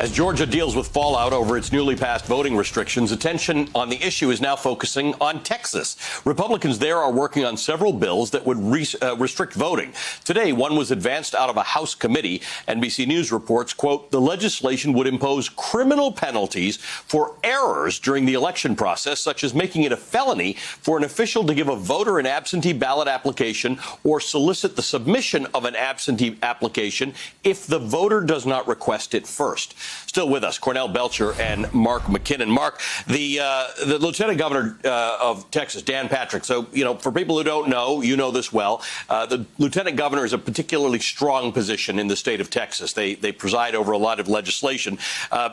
As Georgia deals with fallout over its newly passed voting restrictions, attention on the issue is now focusing on Texas. Republicans there are working on several bills that would restrict voting. Today, one was advanced out of a House committee. NBC News reports, quote, the legislation would impose criminal penalties for errors during the election process, such as making it a felony for an official to give a voter an absentee ballot application or solicit the submission of an absentee application if the voter does not request it first. Still with us, Cornell Belcher and Mark McKinnon. Mark, the Lieutenant Governor of Texas, Dan Patrick. So, you know, for people who don't know, you know this well, the Lieutenant Governor is a particularly strong position in the state of Texas. They preside over a lot of legislation.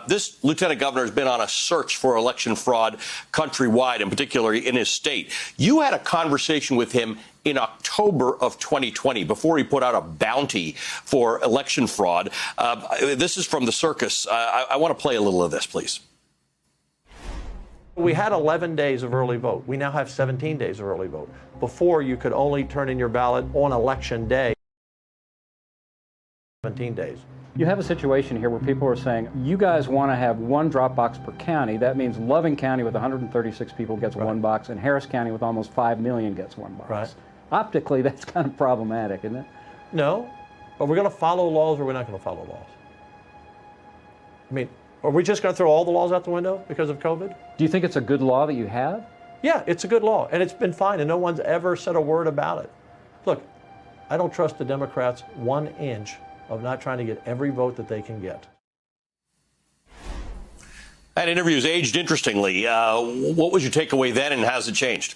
This Lieutenant Governor has been on a search for election fraud countrywide, and particularly in his state. You had a conversation with him in October of 2020, before he put out a bounty for election fraud. This is from the circus. I want to play a little of this, please. We had 11 days of early vote. We now have 17 days of early vote. Before, you could only turn in your ballot on election day. 17 days. You have a situation here where people are saying, you guys want to have one drop box per county. That means Loving County with 136 people gets one box, and Harris County with almost 5 million gets one box. Right. Optically, that's kind of problematic, isn't it? No. Are we going to follow laws or we're not going to follow laws? I mean, are we just going to throw all the laws out the window because of COVID? Do you think it's a good law that you have? Yeah, it's a good law, and it's been fine, and no one's ever said a word about it. Look, I don't trust the Democrats 1 inch of not trying to get every vote that they can get. That interview is aged interestingly. What was your takeaway then, and how's it changed?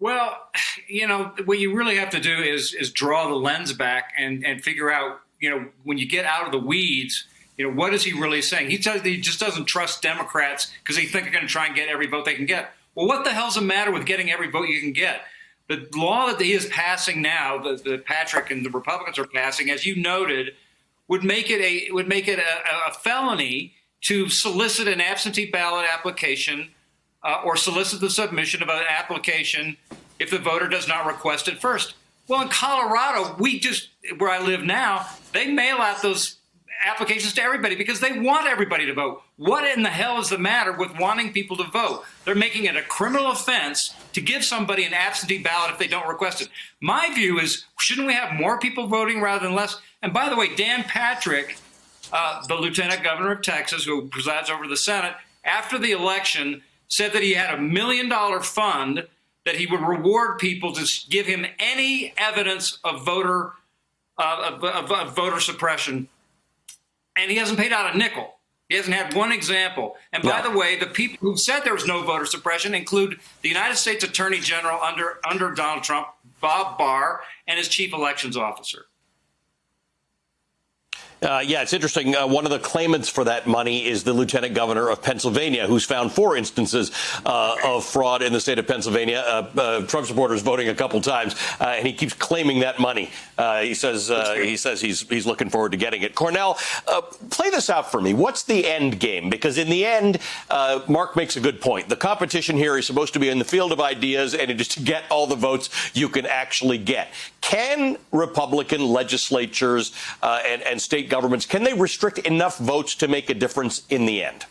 Well, you know, what you really have to do is draw the lens back and figure out, you know, when you get out of the weeds, you know, what is he really saying? He says he just doesn't trust Democrats because they think they're going to try and get every vote they can get. Well, what the hell's the matter with getting every vote you can get? The law that he is passing now, that Patrick and the Republicans are passing, as you noted, would make it a felony to solicit an absentee ballot application or solicit the submission of an application if the voter does not request it first. Well, in Colorado, where I live now, they mail out those applications to everybody because they want everybody to vote. What in the hell is the matter with wanting people to vote? They're making it a criminal offense to give somebody an absentee ballot if they don't request it. My view is, shouldn't we have more people voting rather than less? And by the way, Dan Patrick, the Lieutenant Governor of Texas, who presides over the Senate, after the election said that he had $1 million fund that he would reward people to give him any evidence of voter suppression. And he hasn't paid out a nickel. He hasn't had one example. And by the way, the people who said there was no voter suppression include the United States Attorney General under Donald Trump, Bob Barr, and his chief elections officer. Yeah, it's interesting. One of the claimants for that money is the Lieutenant Governor of Pennsylvania, who's found 4 instances of fraud in the state of Pennsylvania. Trump supporters voting a couple times, and he keeps claiming that money. He says he's looking forward to getting it. Cornell, play this out for me. What's the end game? Because in the end, Mark makes a good point. The competition here is supposed to be in the field of ideas, and it is to get all the votes you can actually get. Can Republican legislatures and state governments, can they restrict enough votes to make a difference in the end?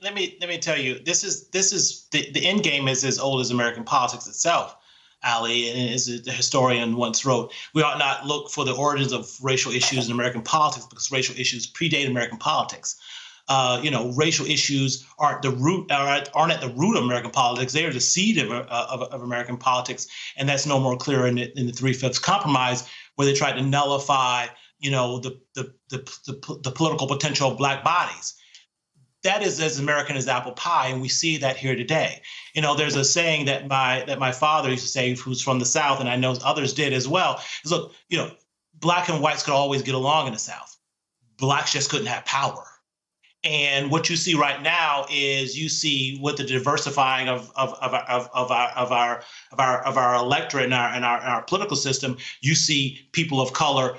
Let me tell you, this is the end game is as old as American politics itself, Ali, and as the historian once wrote, we ought not look for the origins of racial issues in American politics because racial issues predate American politics. Racial issues aren't at the root of American politics. They are the seed of American politics, and that's no more clear in the 3/5 compromise, where they tried to nullify, the political potential of black bodies. That is as American as apple pie, and we see that here today. There's a saying that my father used to say, who's from the South, and I know others did as well, is look, black and whites could always get along in the South. Blacks just couldn't have power. And what you see right now is you see with the diversifying of our electorate and our political system, you see people of color,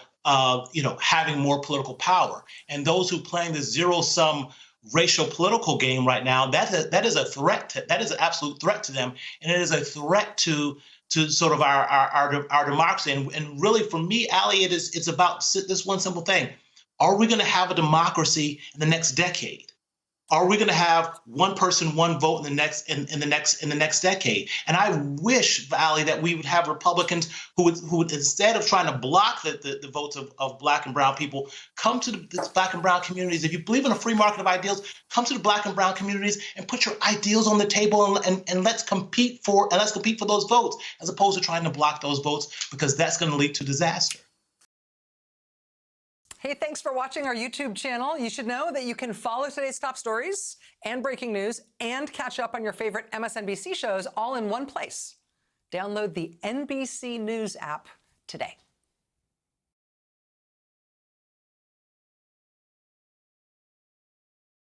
having more political power. And those who playing the zero-sum racial political game right now, that is a threat. That is an absolute threat to them, and it is a threat to sort of our democracy. And really, for me, Ali, it's about this one simple thing. Are we going to have a democracy in the next decade? Are we going to have one person, one vote in the next decade? And I wish, Valley, that we would have Republicans who would instead of trying to block the votes of Black and brown people, come to the Black and brown communities. If you believe in a free market of ideals, come to the Black and brown communities and put your ideals on the table, and let's compete for those votes, as opposed to trying to block those votes, because that's going to lead to disaster. Hey, thanks for watching our YouTube channel. You should know that you can follow today's top stories and breaking news and catch up on your favorite MSNBC shows all in one place. Download the NBC News app today.